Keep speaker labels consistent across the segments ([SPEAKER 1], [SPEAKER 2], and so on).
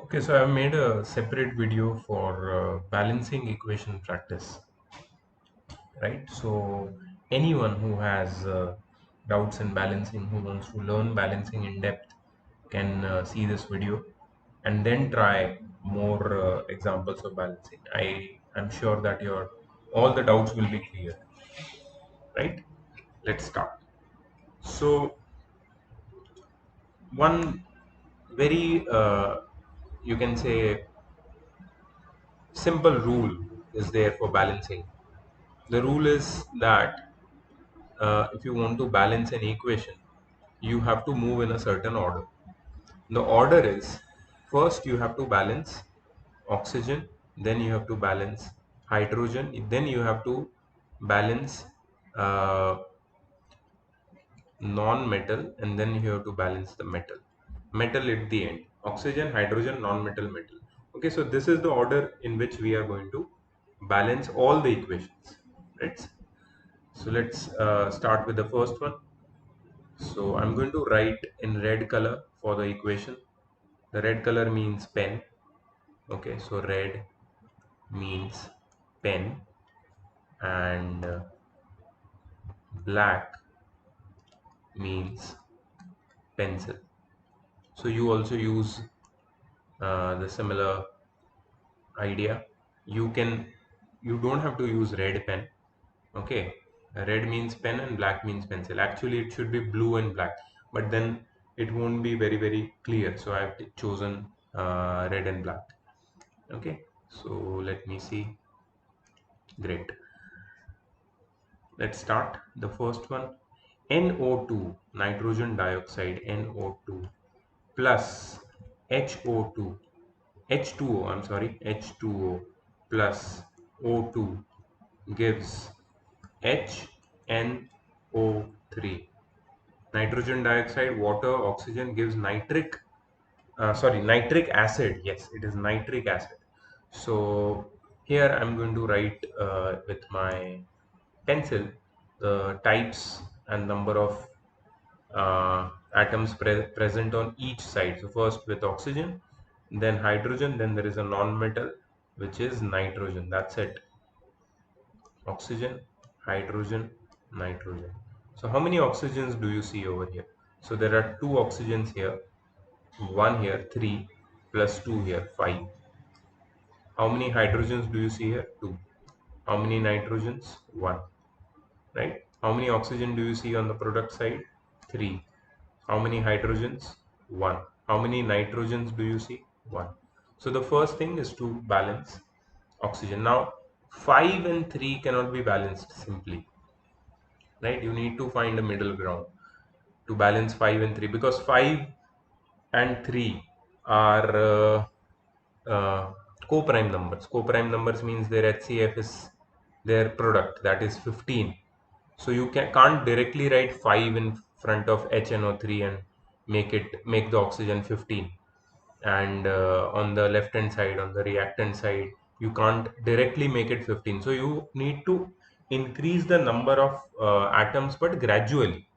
[SPEAKER 1] Okay, so I've made a separate video for balancing equation practice, right? So anyone who has doubts in balancing, who wants to learn balancing in depth, can see this video and then try more examples of balancing. I am sure that your all the doubts will be clear, right? Let's start. So one very you can say simple rule is there for balancing. The rule is that if you want to balance an equation, you have to move in a certain order. The order is, first you have to balance oxygen, then you have to balance hydrogen, then you have to balance uh, non-metal, and then you have to balance the metal. Metal at the end. Oxygen, hydrogen, non-metal, metal. Okay, so this is the order in which we are going to balance all the equations. Right? So let's start with the first one. So I'm going to write in red color for the equation. The red color means pen. Okay, so red means pen, and black means pencil. So you also use the similar idea. You don't have to use red pen. Okay, red means pen and black means pencil. Actually, it should be blue and black, but then it won't be very clear. So I have chosen red and black. Okay, so let me see. Great. Let's start the first one. NO2, nitrogen dioxide, NO2 plus HO2, H2O, I'm sorry, H2O plus O2 gives HNO3. Nitrogen dioxide, water, oxygen gives nitric acid. Yes, it is nitric acid. So here I'm going to write with my pencil the types and number of atoms present on each side. So first with oxygen, then hydrogen, then there is a non-metal which is nitrogen. That's it. Oxygen, hydrogen, nitrogen. So how many oxygens do you see over here? So there are two oxygens here, one here, 3, plus 2 here, 5. How many hydrogens do you see here? 2. How many nitrogens? 1. Right? How many oxygen do you see on the product side? 3. How many hydrogens? 1. How many nitrogens do you see? 1. So the first thing is to balance oxygen. Now 5 and 3 cannot be balanced simply, right? You need to find a middle ground to balance 5 and 3, because 5 and 3 are uh, co-prime numbers. Co-prime numbers means their HCF is their product, that is 15. So you can't directly write 5 in front of HNO3 and make the oxygen 15. And on the left hand side, on the reactant side, you can't directly make it 15. So you need to increase the number of atoms, but gradually,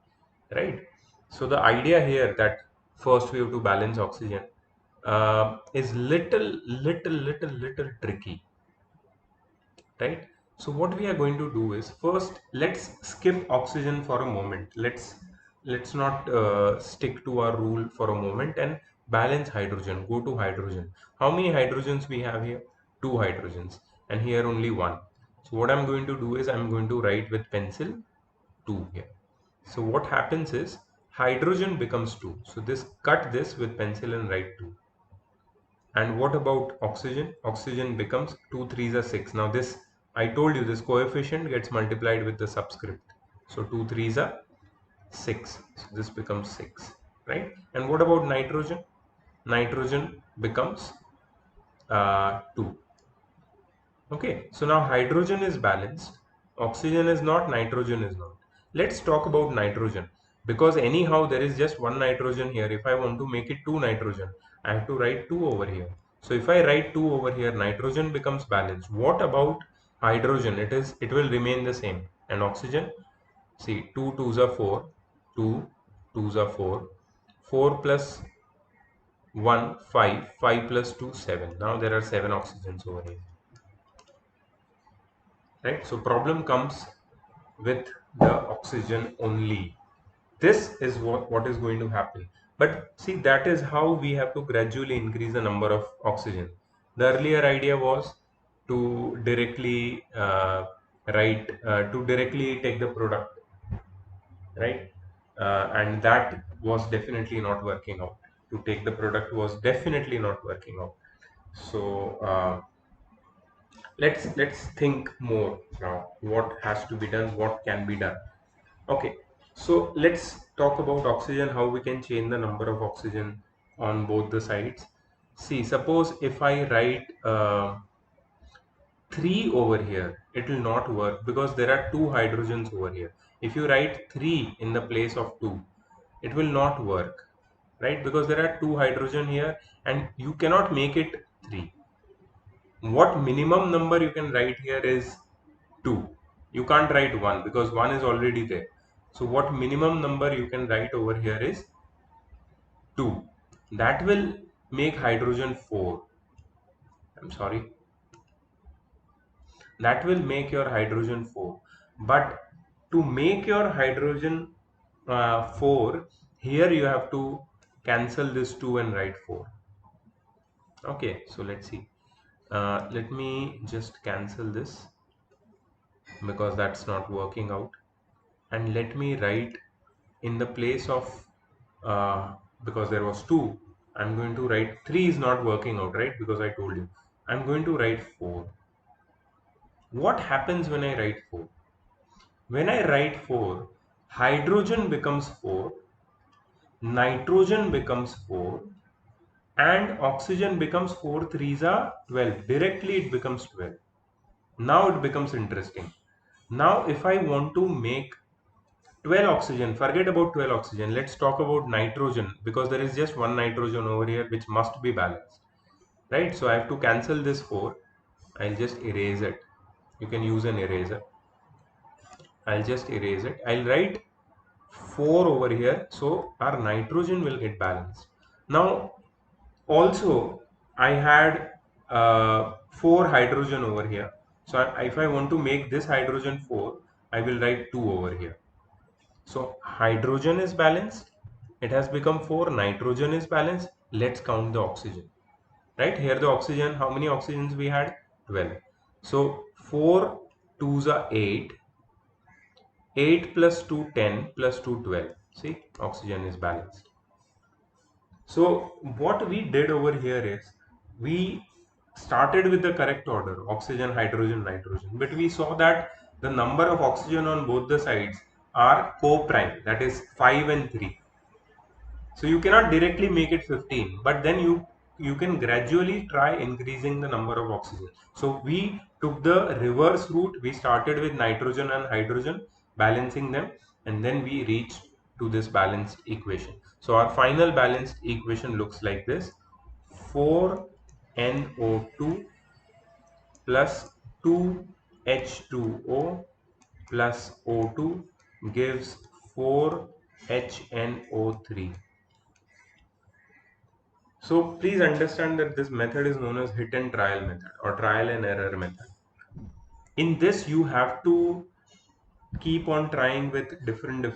[SPEAKER 1] right? So the idea here that first we have to balance oxygen is little tricky, right? So what we are going to do is, first let's skip oxygen for a moment. Let's not stick to our rule for a moment and balance hydrogen. Go to hydrogen. How many hydrogens we have here? Two hydrogens, and here only one. So what I'm going to do is I'm going to write with pencil 2 here. So what happens is hydrogen becomes 2. So this, cut this with pencil and write 2. And what about oxygen? Oxygen becomes 2 3s are 6. Now this, I told you, this coefficient gets multiplied with the subscript. So 2 3s are 6. So this becomes 6, right? And what about nitrogen? Nitrogen becomes 2. Okay, so now hydrogen is balanced, oxygen is not, nitrogen is not. Let's talk about nitrogen, because anyhow there is just one nitrogen here. If I want to make it 2 nitrogen, I have to write 2 over here. So if I write 2 over here, nitrogen becomes balanced. What about hydrogen? It will remain the same. And oxygen, see, 2 2s are 4, 2 2s are 4, 4 plus 1, 5, 5 plus 2, 7. Now there are 7 oxygens over here. Right? So problem comes with the oxygen only. This is what is going to happen. But see, that is how we have to gradually increase the number of oxygen. The earlier idea was to directly to directly take the product, right? And that was definitely not working out. To take the product was definitely not working out. So let's think more now. What has to be done? What can be done? Okay, so let's talk about oxygen, how we can change the number of oxygen on both the sides. See, suppose if I write 3 over here, it will not work because there are 2 hydrogens over here. If you write 3 in the place of 2, it will not work, right? Because there are 2 hydrogen here and you cannot make it 3. What minimum number you can write here is 2. You can't write 1 because 1 is already there. So what minimum number you can write over here is 2. That will make hydrogen 4. I'm sorry. That will make your hydrogen 4. But to make your hydrogen 4, here you have to cancel this 2 and write 4. Okay, so let's see. Let me just cancel this because that's not working out. And let me write in the place of because there was 2, I'm going to write 3 is not working out, right? Because I told you I'm going to write 4. What happens when I write 4? When I write 4, hydrogen becomes 4, nitrogen becomes 4, and oxygen becomes 4 threes are 12. Directly it becomes 12. Now it becomes interesting. Now if I want to make 12 oxygen, forget about 12 oxygen, let's talk about nitrogen because there is just one nitrogen over here which must be balanced, right? So I have to cancel this 4. I'll just erase it. You can use an eraser. I'll just erase it. I'll write 4 over here so our nitrogen will get balanced. Now also I had 4 hydrogen over here. So if I want to make this hydrogen 4, I will write 2 over here. So hydrogen is balanced. It has become 4. Nitrogen is balanced. Let's count the oxygen. Right here, the oxygen, how many oxygens we had? 12. So 4 twos are 8. 8 plus 2, 10 plus 2, 12. See, oxygen is balanced. So what we did over here is we started with the correct order, oxygen, hydrogen, nitrogen, but we saw that the number of oxygen on both the sides are co-prime, that is 5 and 3. So you cannot directly make it 15, but then you can gradually try increasing the number of oxygen. So we took the reverse route. We started with nitrogen and hydrogen, balancing them, and then we reached to this balanced equation. So our final balanced equation looks like this: 4NO2 plus 2H2O plus O2 gives 4HNO3. So please understand that this method is known as hit and trial method or trial and error method. In this, you have to keep on trying with different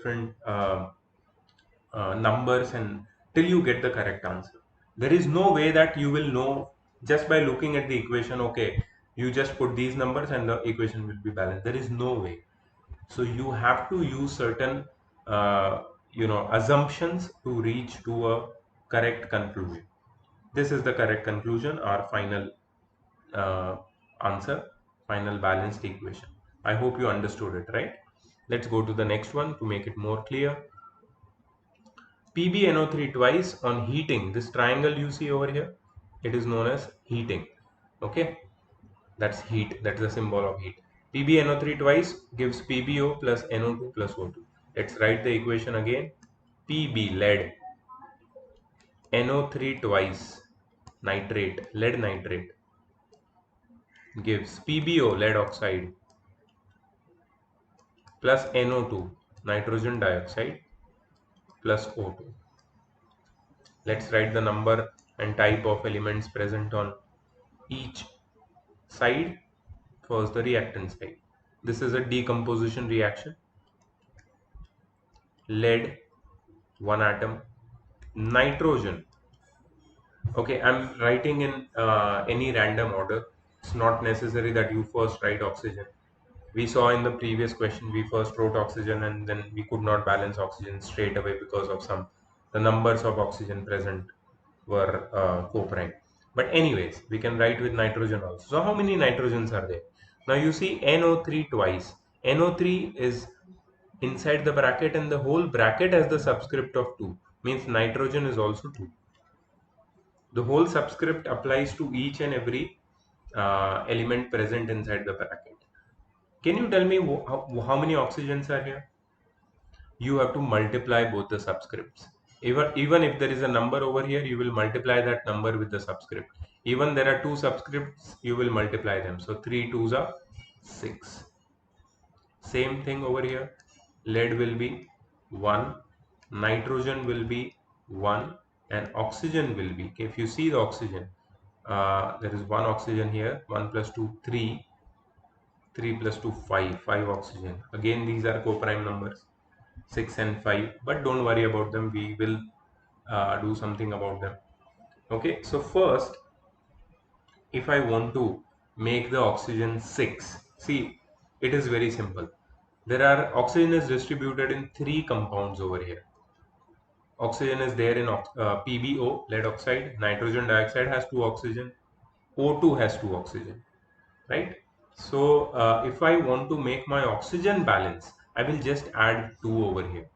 [SPEAKER 1] numbers and till you get the correct answer. There is no way that you will know just by looking at the equation. Okay, you just put these numbers and the equation will be balanced. There is no way. So you have to use certain assumptions to reach to a correct conclusion. This is the correct conclusion, our final uh, answer, final balanced equation. I hope you understood it, right? Let's go to the next one to make it more clear. PbNO3 twice on heating. This triangle you see over here, it is known as heating. Okay, that's heat. That's the symbol of heat. PbNO3 twice gives PbO plus NO2 plus O2. Let's write the equation again. Pb, lead, NO3 twice, nitrate, lead nitrate, gives PbO, lead oxide, plus NO2, nitrogen dioxide, plus O2. Let's write the number and type of elements present on each side. First, the reactant side. This is a decomposition reaction. Lead, one atom. Nitrogen. Okay, I'm writing in any random order. It's not necessary that you first write oxygen. We saw in the previous question, we first wrote oxygen and then we could not balance oxygen straight away because of the numbers of oxygen present were co-prime. But anyways, we can write with nitrogen also. So how many nitrogens are there? Now you see NO3 twice. NO3 is inside the bracket and the whole bracket has the subscript of 2. Means nitrogen is also 2. The whole subscript applies to each and every element present inside the bracket. Can you tell me how many oxygens are here? You have to multiply both the subscripts. Even if there is a number over here, you will multiply that number with the subscript. Even there are two subscripts, you will multiply them. So 3 twos are 6. Same thing over here. Lead will be 1, nitrogen will be 1, and oxygen will be, if you see the oxygen, there is one oxygen here, 1 plus 2, 3, 3 plus 2, 5, 5 oxygen. Again, these are co-prime numbers, 6 and 5, but don't worry about them. We will do something about them. Okay, so first, if I want to make the oxygen 6, see, it is very simple. There are oxygen is distributed in 3 compounds over here. Oxygen is there in PbO, lead oxide. Nitrogen dioxide has 2 oxygen. O2 has 2 oxygen, right? So if I want to make my oxygen balance, I will just add 2 over here.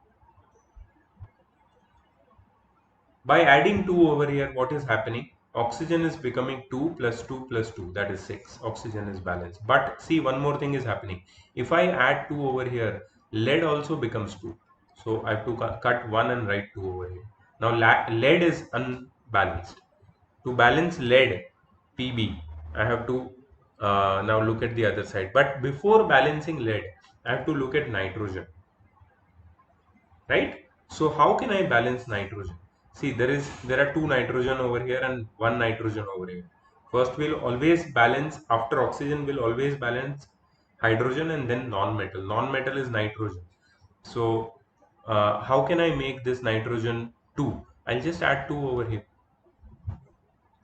[SPEAKER 1] By adding 2 over here, what is happening? Oxygen is becoming 2 plus 2 plus 2, that is 6. Oxygen is balanced. But see, one more thing is happening. If I add 2 over here, lead also becomes 2. So I have to cut 1 and write 2 over here. Now lead is unbalanced. To balance lead, Pb, I have to now look at the other side. But before balancing lead, I have to look at nitrogen, right? So how can I balance nitrogen? See, there are two nitrogen over here and one nitrogen over here. First, we'll always balance, after oxygen we'll always balance hydrogen and then non-metal. Non-metal is nitrogen. So how can I make this nitrogen 2? I'll just add 2 over here,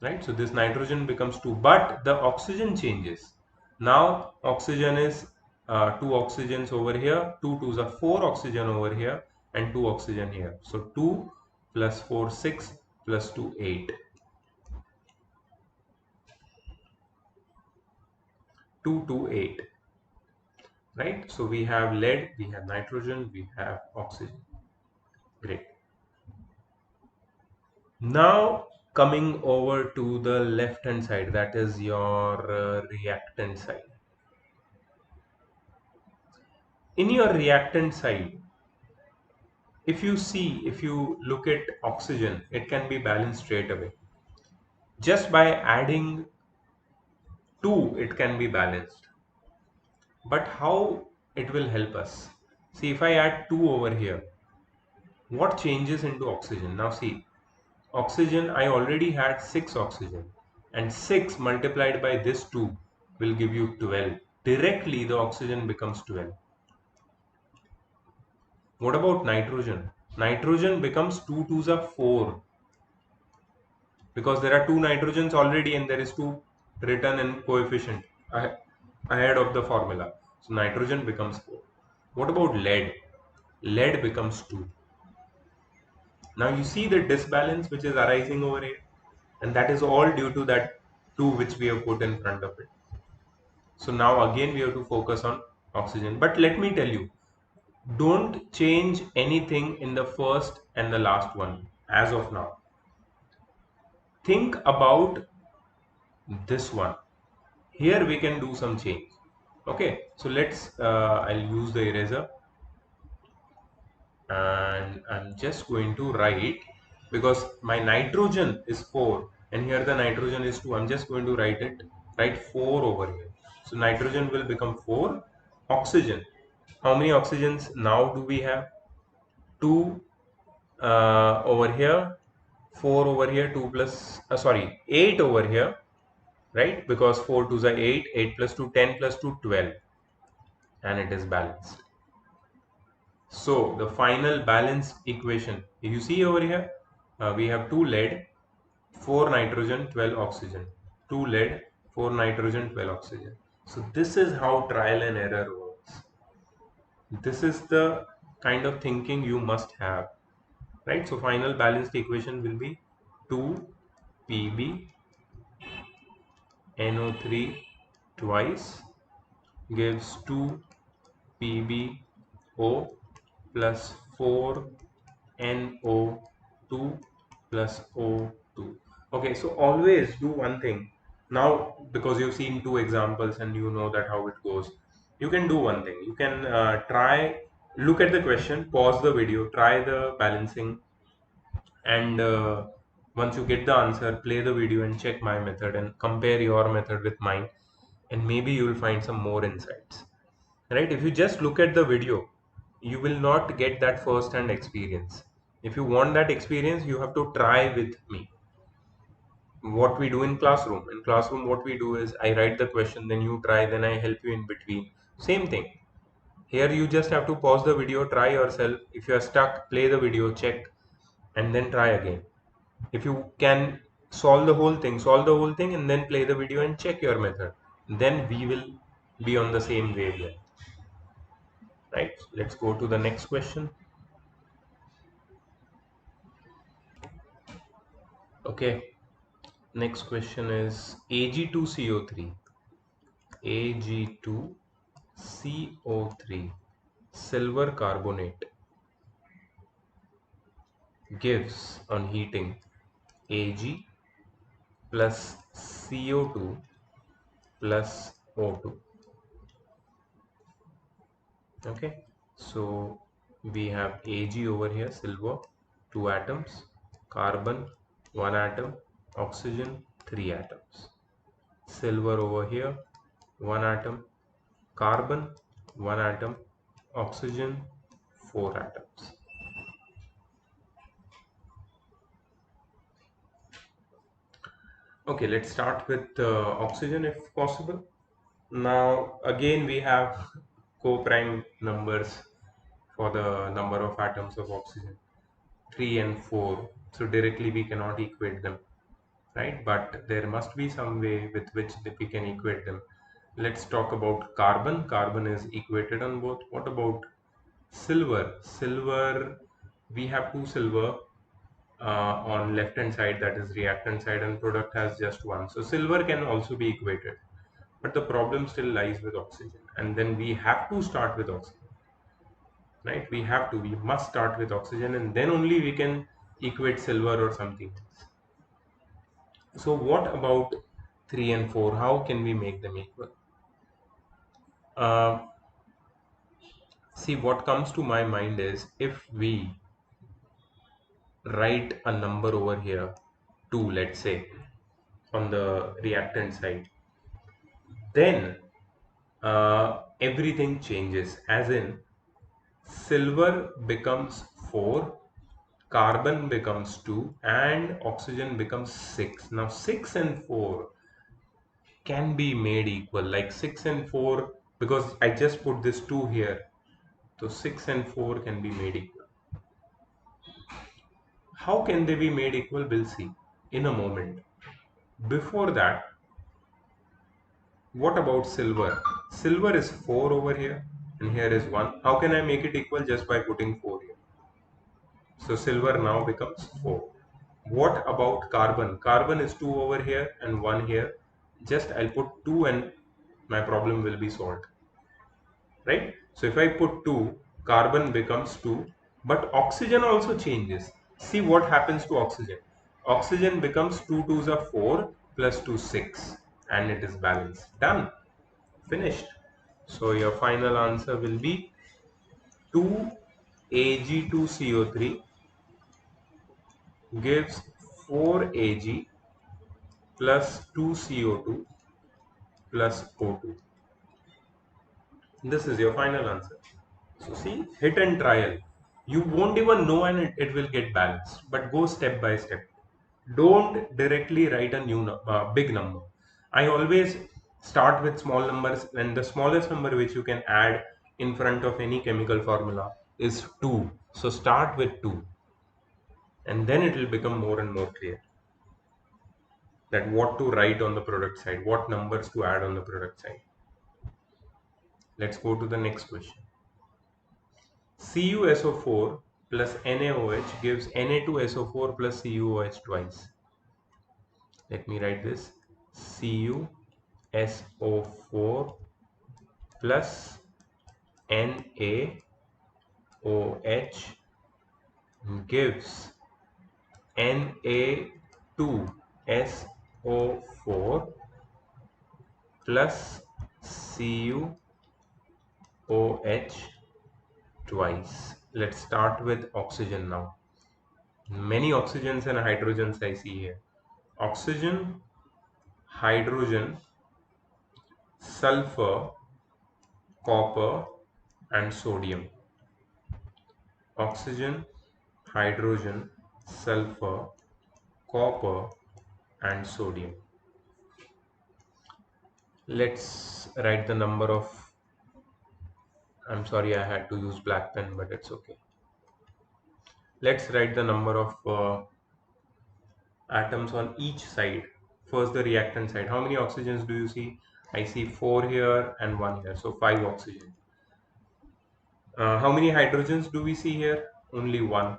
[SPEAKER 1] right? So this nitrogen becomes 2, but the oxygen changes. Now oxygen is 2 oxygens over here, 2 twos are 4 oxygen over here, and 2 oxygen here. So 2 plus 4, 6 plus 2, 8. 2, 2, 8. Right? So we have lead, we have nitrogen, we have oxygen. Great. Now coming over to the left hand side, that is your reactant side. In your reactant side, if you look at oxygen, it can be balanced straight away. Just by adding 2, it can be balanced. But how it will help us? See, if I add 2 over here, what changes into oxygen? Now see, oxygen, I already had 6 oxygen, and 6 multiplied by this 2 will give you 12. Directly the oxygen becomes 12. What about nitrogen? Nitrogen becomes 2 twos are 4, because there are two nitrogens already and there is 2 written in coefficient ahead of the formula. So nitrogen becomes 4. What about lead? Lead becomes 2. Now you see the disbalance which is arising over here, and that is all due to that 2 which we have put in front of it. So now again we have to focus on oxygen. But let me tell you, don't change anything in the first and the last one as of now. Think about this one. Here we can do some change. Okay, so let's I'll use the eraser and I'm just going to write, because my nitrogen is 4 and here the nitrogen is 2, I'm just going to write 4 over here. So nitrogen will become 4. Oxygen, how many oxygens now do we have? 2 over here, 4 over here, 2 plus, sorry, 8 over here, right? Because 4 2s are 8, 8 plus 2, 10 plus 2, 12, and it is balanced. So the final balanced equation, if you see over here, we have 2 lead, 4 nitrogen, 12 oxygen. 2 lead, 4 nitrogen, 12 oxygen. So this is how trial and error works. This is the kind of thinking you must have, right? So final balanced equation will be 2 Pb NO3 twice gives 2 PbO plus 4 NO2 plus O2. Okay, so always do one thing. Now, because you've seen two examples and you know that how it goes, you can do one thing. You can look at the question, pause the video, try the balancing, and once you get the answer, play the video and check my method and compare your method with mine, and maybe you will find some more insights. Right? If you just look at the video, you will not get that first hand experience. If you want that experience, you have to try with me. What we do in classroom, what we do is I write the question, then you try, then I help you in between. Same thing here. You just have to pause the video, try yourself. If you are stuck, play the video, check, and then try again. If you can solve the whole thing and then play the video and check your method, then we will be on the same wavelength. Right? Let's go to the next question. Okay, next question is Ag2CO3. Ag2CO3 silver carbonate gives on heating Ag plus CO2 plus O2. Okay, so we have Ag over here, silver, 2 atoms, carbon, 1 atom, oxygen, 3 atoms. Silver over here, 1 atom, carbon, 1 atom, oxygen, 4 atoms. Okay, let's start with oxygen if possible. Now, again, we have co-prime numbers for the number of atoms of oxygen, 3 and 4. So directly we cannot equate them, right? But there must be some way with which we can equate them. Let's talk about carbon. Carbon is equated on both. What about silver? Silver, we have 2 silver on left hand side, that is reactant side, and product has just 1. So silver can also be equated. But the problem still lies with oxygen. And then we have to start with oxygen, right? We must start with oxygen, and then only we can equate silver or something else. So what about 3 and 4? How can we make them equal? Uh, See, what comes to my mind is if we write a number over here, 2, let's say, on the reactant side, then everything changes. As in, silver becomes 4, carbon becomes 2, and oxygen becomes 6. Now 6 and 4 can be made equal, like 6 and 4, because I just put this 2 here, so 6 and 4 can be made equal. How can they be made equal? We'll see in a moment. Before that, what about silver? Silver is 4 over here and here is 1. How can I make it equal? Just by putting 4 here. So silver now becomes 4. What about carbon? Carbon is 2 over here and 1 here. Just I'll put 2 and my problem will be solved. Right? So if I put 2, carbon becomes 2, but oxygen also changes. See what happens to oxygen. Oxygen becomes 2 2s are 4 plus 2 6, and it is balanced. Done. Finished. So your final answer will be 2 Ag2CO3 gives 4 Ag plus 2 CO2 plus O2. This is your final answer. So see, hit and trial. You won't even know and it will get balanced. But go step by step. Don't directly write a big number. I always start with small numbers, and the smallest number which you can add in front of any chemical formula is 2. So start with 2, and then it will become more and more clear that what to write on the product side, what numbers to add on the product side. Let's go to the next question. CuSO4 plus NaOH gives Na2SO4 plus CuOH twice. Let me write this. CuSO4 plus NaOH gives Na2SO4 plus CuOH twice. Let's start with oxygen now. Many oxygens and hydrogens I see here. Oxygen, hydrogen, sulfur, copper, and sodium. Oxygen, hydrogen, sulfur, copper, and sodium. Let's write the number of, I'm sorry I had to use black pen, but it's okay. Let's write the number of atoms on each side. First, the reactant side. How many oxygens do you see? I see 4 here and 1 here, so 5 oxygen. How many hydrogens do we see here? Only 1.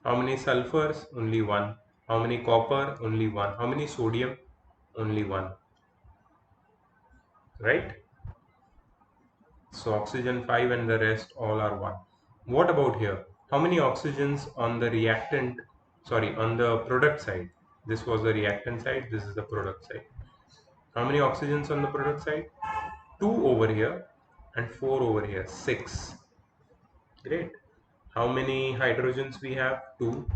[SPEAKER 1] How many sulfurs? Only 1. How many copper? Only 1. How many sodium? Only 1. Right? So oxygen 5 and the rest all are 1. What about here? How many oxygens on the reactant, sorry, on the product side? This was the reactant side, this is the product side. How many oxygens on the product side? 2 over here and 4 over here, 6. Great. How many hydrogens we have? 2.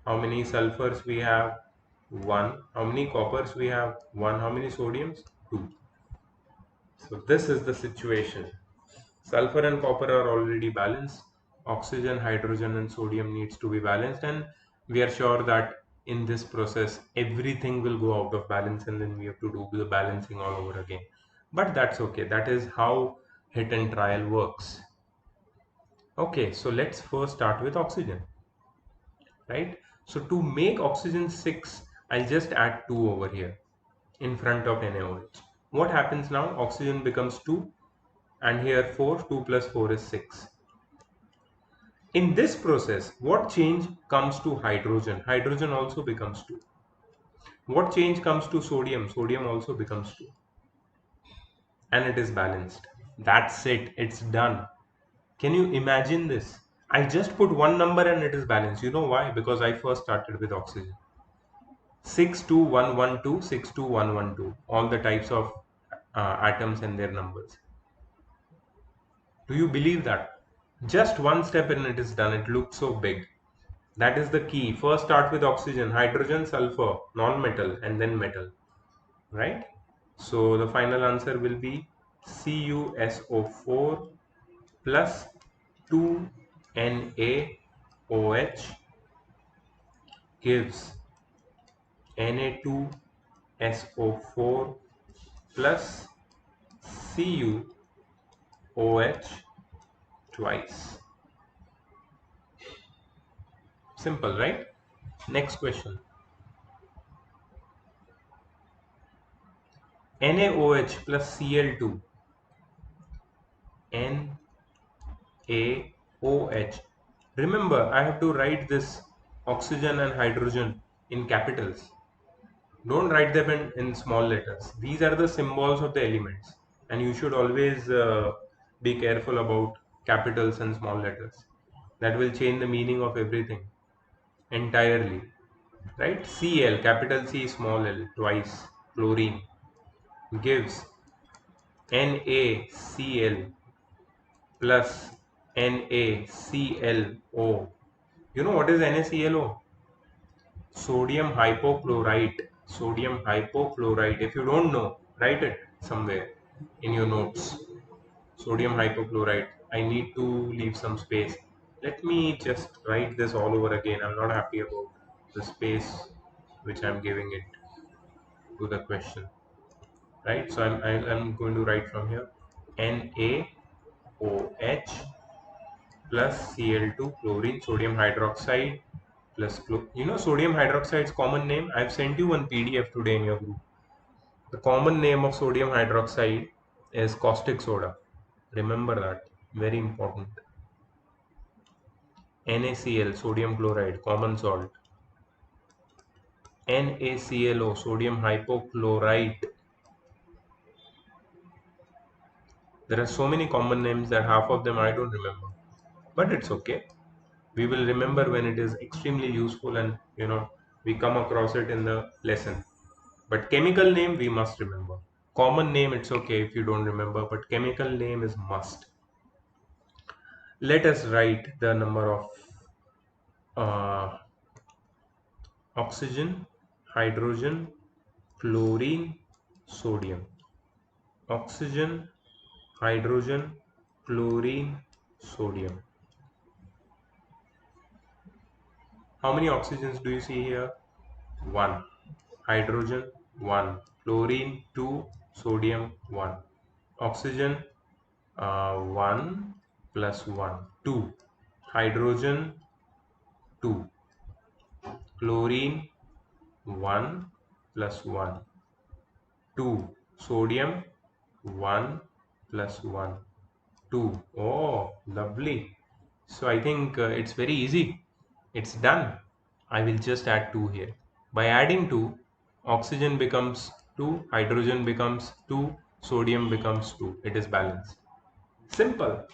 [SPEAKER 1] How many sulfurs we have? 1. How many coppers we have? 1. How many sodiums? 2. So this is the situation. Sulfur and copper are already balanced. Oxygen, hydrogen, and sodium needs to be balanced, and we are sure that in this process everything will go out of balance, and then we have to do the balancing all over again. But that's okay. That is how hit and trial works. Okay, so let's first start with oxygen, right? So to make oxygen 6, I'll just add 2 over here in front of NaOH. What happens now? Oxygen becomes 2, and here 4. 2 plus 4 is 6. In this process, what change comes to hydrogen? Hydrogen also becomes 2. What change comes to sodium? Sodium also becomes 2. And it is balanced. That's it. It's done. Can you imagine this? I just put one number and it is balanced. You know why? Because I first started with oxygen. 62112, 62112. All the types of atoms and their numbers. Do you believe that? Just one step and it is done. It looked so big. That is the key. First start with oxygen, hydrogen, sulfur, non-metal, and then metal, right? So the final answer will be CuSO4 plus 2NaOH gives Na2SO4 plus CuOH twice. Simple, right? Next question. NaOH plus Cl2. NaOH. Remember, I have to write this oxygen and hydrogen in capitals. Don't write them in small letters. These are the symbols of the elements, and you should always be careful about capitals and small letters. That will change the meaning of everything entirely. Right? Cl, capital C, small l, twice, chlorine, gives NaCl plus NaClO. You know what is NaClO? Sodium hypochlorite. Sodium hypochlorite. If you don't know, write it somewhere in your notes. Sodium hypochlorite. I need to leave some space. Let me just write this all over again. I'm not happy about the space which I'm giving it to the question, right? So I'm going to write from here NaOH plus Cl2 chlorine sodium hydroxide plus sodium hydroxide's common name. I've sent you one PDF today in your group. The common name of sodium hydroxide is caustic soda. Remember that. Very important. NaCl, sodium chloride, common salt. NaClO, sodium hypochlorite. There are so many common names that half of them I don't remember. But it's okay. We will remember when it is extremely useful and we come across it in the lesson. But chemical name we must remember. Common name it's okay if you don't remember, but chemical name is must. Let us write the number of uh, oxygen, hydrogen, chlorine, sodium. Oxygen, hydrogen, chlorine, sodium. How many oxygens do you see here? 1. Hydrogen 1. Chlorine 2. Sodium 1. Oxygen 1 plus 1. 2. Hydrogen 2. Chlorine 1 plus 1. 2. Sodium 1 plus 1. 2. Oh, lovely. So I think it's very easy. It's done. I will just add 2 here. By adding 2, oxygen becomes 2, hydrogen becomes 2, sodium becomes 2. It is balanced. Simple,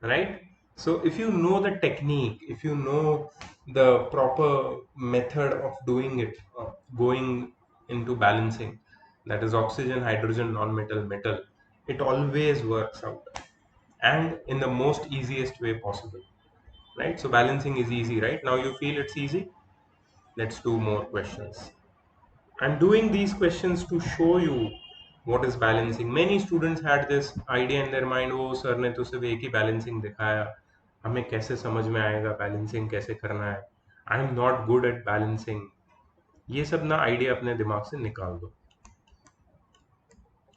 [SPEAKER 1] right? So if you know the technique, if you know the proper method of doing it, going into balancing, that is oxygen, hydrogen, non-metal, metal, it always works out and in the most easiest way possible, right? So balancing is easy, right? Now you feel it's easy. Let's do more questions. I'm doing these questions to show you what is balancing. Many students had this idea in their mind, वो sir ने तो सिर्फ एक ही balancing दिखाया, हमें कैसे समझ में आएगा बैलेंसिंग कैसे करना है. I am not good at balancing. ये सब ना आइडिया अपने दिमाग से निकाल दो,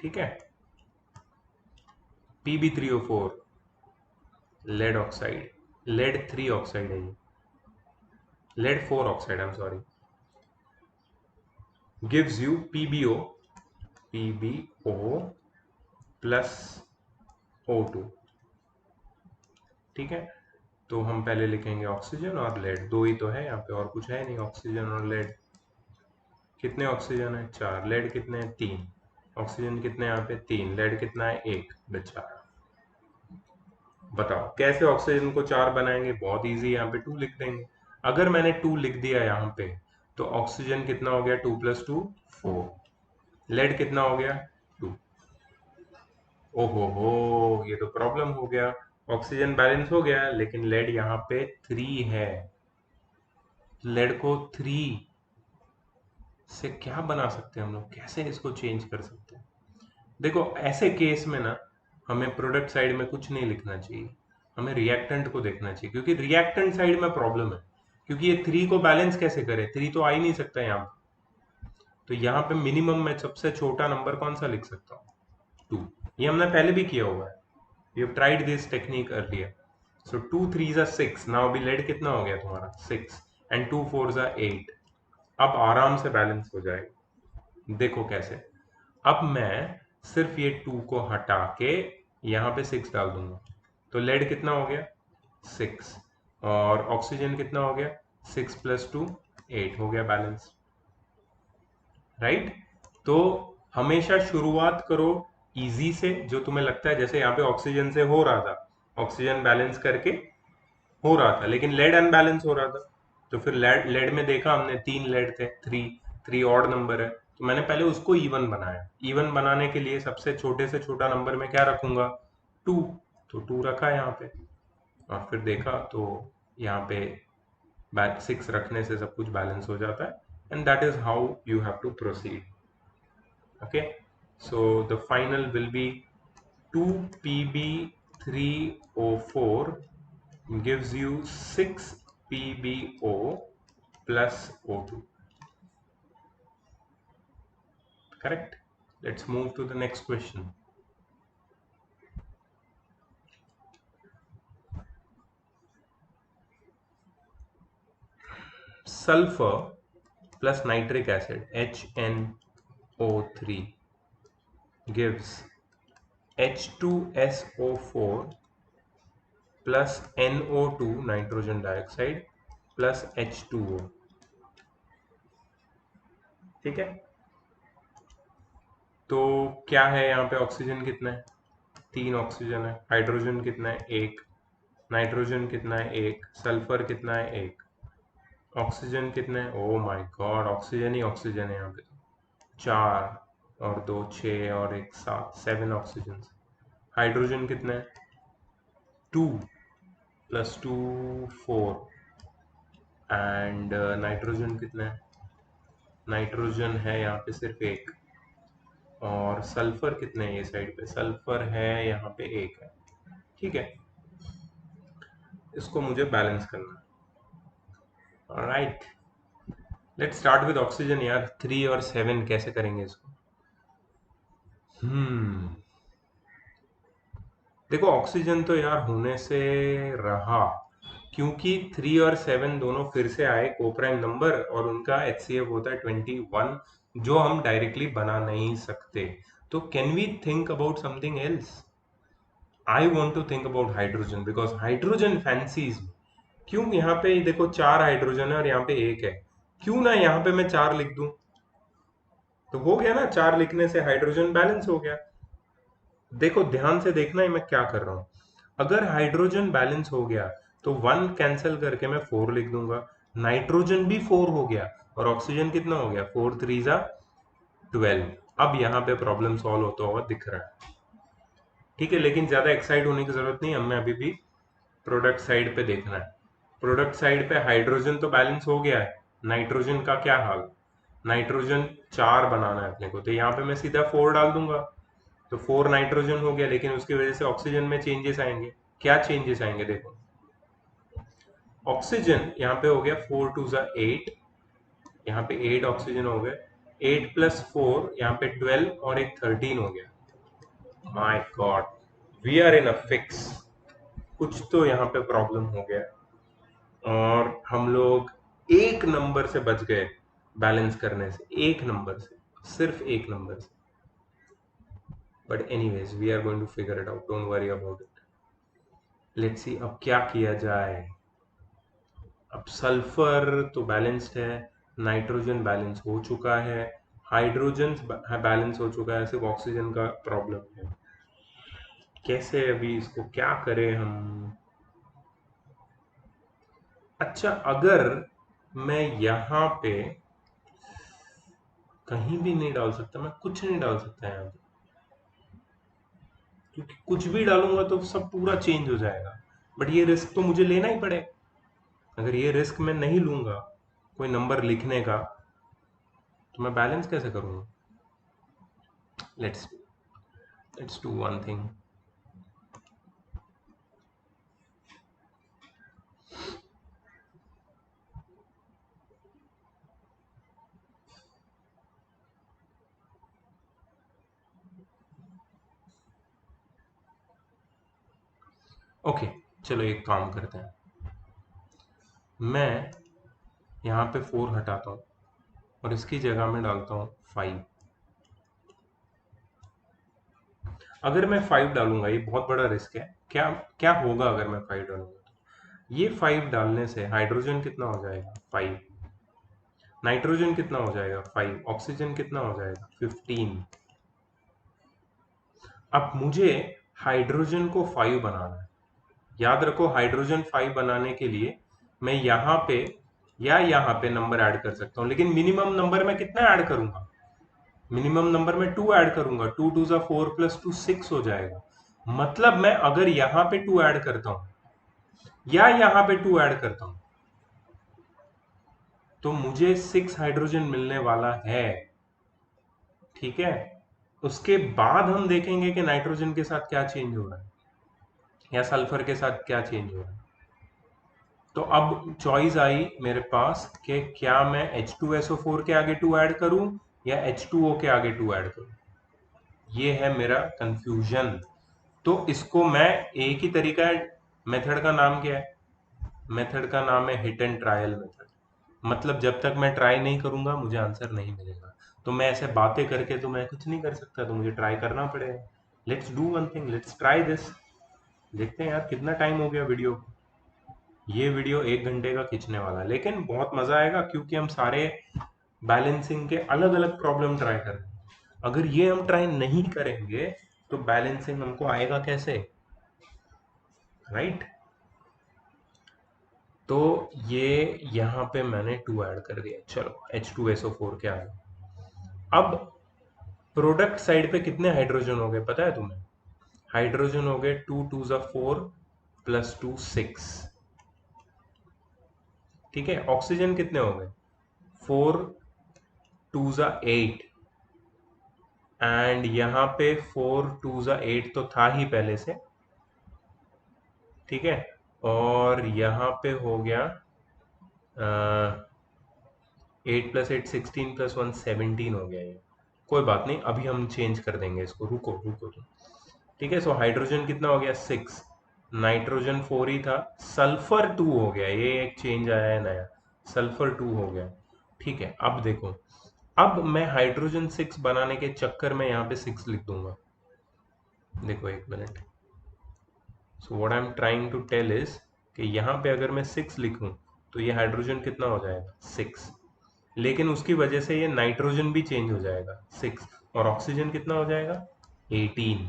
[SPEAKER 1] ठीक है. Pb3O4 lead oxide, lead 3 oxide है ये, lead 4 oxide, I'm sorry, gives you PbO plus O2, ठीक है. तो हम पहले लिखेंगे ऑक्सीजन और लेड, दो ही तो है यहाँ पे, और कुछ है नहीं. ऑक्सीजन और लेड. कितने ऑक्सीजन है? 4. लेड कितने हैं? 3. ऑक्सीजन कितने यहाँ पे? 3. लेड कितना है? 1. बेचारा. बताओ कैसे ऑक्सीजन को 4 बनाएंगे? बहुत इजी, यहाँ पे 2 लिख देंगे. अगर मैंने 2 लिख दिया यहाँ पे तो ऑक्सीजन कितना हो गया? 2 + 2 4. लेड कितना हो गया? 2. ओहो हो, ये तो प्रॉब्लम हो गया. ऑक्सीजन बैलेंस हो गया लेकिन लेड यहाँ पे 3 है. लेड को 3 से क्या बना सकते हैं हम लोग? कैसे इसको चेंज कर सकते हैं? देखो ऐसे केस में ना हमें प्रोडक्ट साइड में कुछ नहीं लिखना चाहिए, हमें रिएक्टेंट को देखना चाहिए, क्योंकि रिएक्टेंट साइड में प्रॉब्लम है. क्योंकि ये 3 को बैलेंस कैसे करे? 3 तो आ ही नहीं सकता यहाँ पे. तो यहाँ पे मिनिमम में सबसे छोटा नंबर कौन सा लिख सकता हूँ? 2. ये हमने पहले भी किया हुआ है. We have tried this technique earlier. So 2 3s are 6. Now अभी लेड कितना हो गया तुम्हारा? 6. And 2 4s are 8. अब आराम से बैलेंस हो जाएगा. देखो कैसे. अब मैं सिर्फ ये 2 को हटा के यहाँ पे 6 डाल दूंगा तो लेड कितना हो गया? 6. और ऑक्सीजन कितना हो गया? 6 + 2 8 हो गया बैलेंस, राइट. तो हमेशा शुरुआत करो इजी से, जो तुम्हें लगता है. जैसे यहाँ पे ऑक्सीजन से हो रहा था, ऑक्सीजन बैलेंस करके हो रहा था, लेकिन लेड अनबैलेंस हो रहा था. तो फिर लेड में देखा हमने 3 लेड थे, 3 ऑड नंबर है, तो मैंने पहले उसको इवन बनाया. इवन बनाने के लिए सबसे छोटे से छोटा नंबर में क्या रखूंगा? 2. तो 2 रखा यहाँ पे, और फिर देखा तो यहाँ पे 6 रखने से सब कुछ बैलेंस हो जाता है. And that is how you have to proceed. Okay, so the final will be 2Pb3O4 gives you 6 PbO plus O2. Correct. Let's move to the next question. Sulfur plus nitric acid HNO3 gives H2SO4 plus NO2 nitrogen dioxide plus H2O. ठीक है, तो क्या है यहाँ पे? Oxygen कितना है? 3 oxygen है। हाइड्रोजन कितना है? 1। नाइट्रोजन कितना है? 1। सल्फर कितना है? 1। ऑक्सीजन कितना है? Oh my God, oxygen he oxygen है यहाँ पे। 4 और 2 6 और 1 7, 7 ऑक्सीजन। हाइड्रोजन कितना है? 2 प्लस 2 4। एंड नाइट्रोजन कितना है? नाइट्रोजन है यहाँ पे सिर्फ 1। और सल्फर कितने हैं ये साइड पे? सल्फर है यहाँ पे 1 है। ठीक है, इसको मुझे बैलेंस करना है। Alright, let's start with oxygen यार। 3 और 7 कैसे करेंगे इसको? देखो, ऑक्सीजन तो यार होने से रहा, क्योंकि 3 और 7 दोनों फिर से आए कोप्राइम नंबर, और उनका HCF होता है 21, जो हम डायरेक्टली बना नहीं सकते। तो can we think about something else? I want to think about hydrogen, because hydrogen fancies. क्यों? यहाँ पे देखो 4 हाइड्रोजन है और यहाँ पे 1 है। क्यों ना यहाँ पे मैं 4 लिख दूं? तो हो गया ना, 4 लिखने से हाइड्रोजन बैलेंस हो गया। देखो, ध्यान से देखना है मैं क्या कर रहा हूं। अगर हाइड्रोजन बैलेंस हो गया तो 1 कैंसिल करके मैं 4 लिख दूंगा। नाइट्रोजन भी 4 हो गया, और ऑक्सीजन कितना हो गया? 4 3 जा 12। अब यहाँ पे प्रॉब्लम सॉल्व होता हुआ दिख रहा है। ठीक है, लेकिन ज्यादा एक्साइट होने की जरूरत नहीं, हमें अभी भी प्रोडक्ट साइड पे देखना है। प्रोडक्ट साइड पे हाइड्रोजन तो बैलेंस हो गया है, नाइट्रोजन का क्या हाल? नाइट्रोजन 4 बनाना है अपने को, तो यहाँ पे मैं सीधा 4 डाल दूंगा। तो 4 नाइट्रोजन हो गया, लेकिन उसकी वजह से ऑक्सीजन में चेंजेस आएंगे। क्या चेंजेस आएंगे? देखो, ऑक्सीजन यहाँ पे हो गया 4 2 जा 8, यहाँ पे 8 ऑक्सीजन हो गए। 8 प्लस 4 यहाँ पे 12, और एक 13 हो गया। My god, we are in a fix. कुछ तो यहाँ पे प्रॉब्लम हो गया, और हम लोग एक नंबर से बच गए बैलेंस करने से, एक नंबर से, सिर्फ एक नंबर से। But anyways, we are going to figure it out, don't worry about it. Let's see अब क्या किया जाए। अब सल्फर तो बैलेंस्ड है, नाइट्रोजन बैलेंस हो चुका है, हाइड्रोजन बैलेंस हो चुका है, सिर्फ ऑक्सीजन का प्रॉब्लम है। कैसे अभी इसको क्या करें हम? अच्छा, अगर मैं यहाँ पे कहीं भी नहीं डाल सकता, मैं कुछ नहीं डाल सकता यहाँ पे, क्योंकि कुछ भी डालूंगा तो सब पूरा चेंज हो जाएगा। बट ये रिस्क तो मुझे लेना ही पड़ेगा। अगर ये रिस्क मैं नहीं लूंगा कोई नंबर लिखने का, तो मैं बैलेंस कैसे करूंगा? Let's let's do one thing. Okay, चलो एक काम करते हैं। मैं यहाँ पे 4 हटाता हूँ, और इसकी जगह में डालता हूँ 5। अगर मैं 5 डालूंगा, ये बहुत बड़ा रिस्क है। क्या क्या होगा अगर मैं 5 डालूंगा? तो ये 5 डालने से हाइड्रोजन कितना हो जाएगा? 5। नाइट्रोजन कितना हो जाएगा? 5। ऑक्सीजन कितना हो जाएगा? 15। अब मुझे हाइड्रोजन को 5 बनाना है। याद रखो, हाइड्रोजन 5 बनाने के लिए मैं यहाँ पे या यहाँ पे नंबर ऐड कर सकता हूँ, लेकिन मिनिमम नंबर में कितना ऐड करूंगा? मिनिमम नंबर में 2 ऐड करूंगा। 2 2 जा 4 प्लस 2 6 हो जाएगा। मतलब मैं अगर यहाँ पे 2 ऐड करता हूँ या यहाँ पे 2 ऐड करता हूँ, तो मुझे 6 हाइड्रोजन मिलने वाला है। ठीक है, उसके बाद हम देखेंगे कि नाइट्रोजन के साथ क्या चेंज हो रहा है, या सल्फर के साथ क्या चेंज हो रहा है। तो अब चॉइस आई मेरे पास कि क्या मैं H2SO4 के आगे 2 ऐड करूं, या H2O के आगे 2 ऐड करूं? ये है मेरा कंफ्यूजन। तो इसको मैं, एक ही तरीका है। मेथड का नाम क्या है? मेथड का नाम है हिट एंड ट्रायल मेथड। मतलब जब तक मैं ट्राई नहीं करूंगा मुझे आंसर नहीं मिलेगा। तो मैं ऐसे बातें करके तो मैं कुछ नहीं कर सकता, तो मुझे ट्राई करना पड़ेगा। Let's do one thing, let's try this. देखते हैं यार कितना टाइम हो गया वीडियो को। ये वीडियो 1 घंटे का खींचने वाला है, लेकिन बहुत मजा आएगा क्योंकि हम सारे बैलेंसिंग के अलग अलग प्रॉब्लम ट्राई कर रहे हैं। अगर ये हम ट्राई नहीं करेंगे तो बैलेंसिंग हमको आएगा कैसे? राइट? तो ये यहाँ पे मैंने 2 ऐड कर दिया। चलो H2SO4 के आगे। अब प्रोडक्ट साइड पे कितने हाइड्रोजन हो गए पता है तुम्हें? हाइड्रोजन हो गए 2 2 ज़ा 4 प्लस 2 6। ठीक है, ऑक्सीजन कितने हो गए? 4 2 ज़ा 8, एंड यहाँ पे 4 2 ज़ा 8 तो था ही पहले से। ठीक है, और यहाँ पे हो गया 8 प्लस 8 16 प्लस 1 17 हो गया ये। कोई बात नहीं, अभी हम चेंज कर देंगे इसको, रुको रुको तुम। ठीक है, सो हाइड्रोजन कितना हो गया? 6। नाइट्रोजन 4 ही था, सल्फर 2 हो गया, ये एक चेंज आया है नया, सल्फर 2 हो गया। ठीक है, अब देखो, अब मैं हाइड्रोजन 6 बनाने के चक्कर में यहाँ पे 6 लिख दूंगा। देखो एक minute. So what I am trying to tell is कि यहाँ पे अगर मैं 6 लिखूं तो ये हाइड्रोजन कितना हो जाएगा? 6। लेकिन उसकी वजह से ये नाइट्रोजन भी चेंज हो जाएगा 6, और ऑक्सीजन कितना हो जाएगा? 18।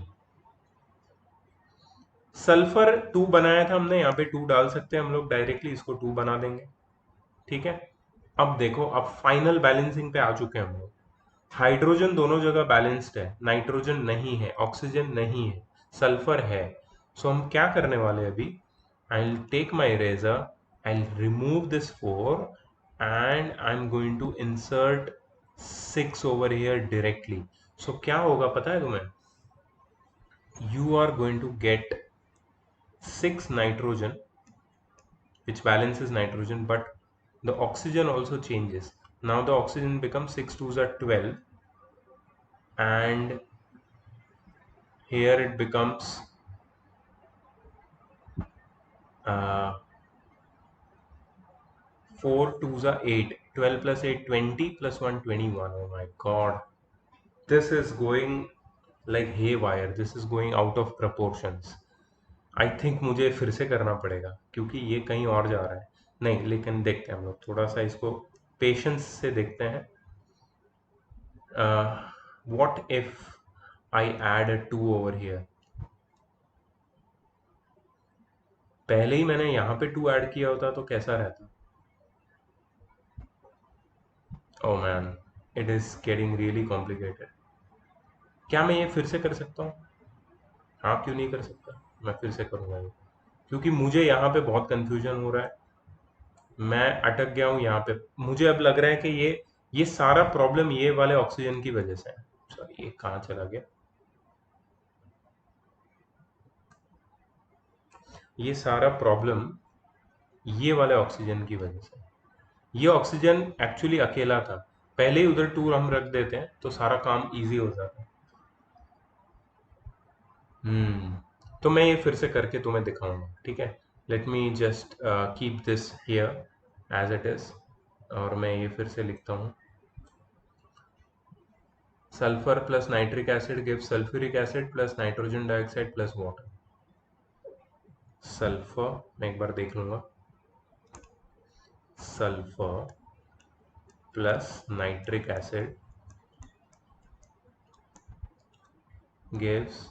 [SPEAKER 1] सल्फर 2 बनाया था हमने, यहाँ पे 2 डाल सकते हैं हम लोग डायरेक्टली, इसको 2 बना देंगे। ठीक है, अब देखो, अब फाइनल बैलेंसिंग पे आ चुके हैं हम लोग। हाइड्रोजन दोनों जगह बैलेंस्ड है, नाइट्रोजन नहीं है, ऑक्सीजन नहीं है, सल्फर है। सो हम क्या करने वाले हैं अभी? I will take my eraser, I will remove this 4 and I am going to insert 6 over here directly. So क्या होगा पता है तुम्हें? You are going to get 6 nitrogen, which balances nitrogen, but the oxygen also changes. Now the oxygen becomes 6 2s are 12, and here it becomes 4 2s are 8, 12 plus 8 20 plus 1 21. Oh my god, this is going like haywire, this is going out of proportions. I think मुझे फिर से करना पड़ेगा क्योंकि ये कहीं और जा रहा है। नहीं, लेकिन देखते हैं हम लोग, थोड़ा सा इसको पेशेंस से देखते हैं। What if I add a 2 over here? पहले ही मैंने यहाँ पे 2 ऐड किया होता तो कैसा रहता? Oh man, it is getting really complicated. क्या मैं ये फिर से कर सकता हूँ? हाँ, क्यों नहीं कर सकता, मैं फिर से करूँगा ये, क्योंकि मुझे यहाँ पे बहुत कंफ्यूजन हो रहा है। मैं अटक गया हूँ यहाँ पे। मुझे अब लग रहा है कि ये सारा प्रॉब्लम ये वाले ऑक्सीजन की वजह से है। सॉरी, ये कहाँ चला गया? ये सारा प्रॉब्लम ये वाले ऑक्सीजन की वजह से। ये ऑक्सीजन एक्चुअली अकेला था, पहले ही उधर 2 हम रख देते हैं तो सारा काम इजी हो जाता है। तो मैं ये फिर से करके तुम्हें दिखाऊंगा। ठीक है, let me just keep this here as it is, और मैं ये फिर से लिखता हूँ। Sulphur plus nitric acid give sulphuric acid plus nitrogen dioxide plus water. Sulphur, मैं एक बार देख लूंगा। Sulphur plus nitric acid gives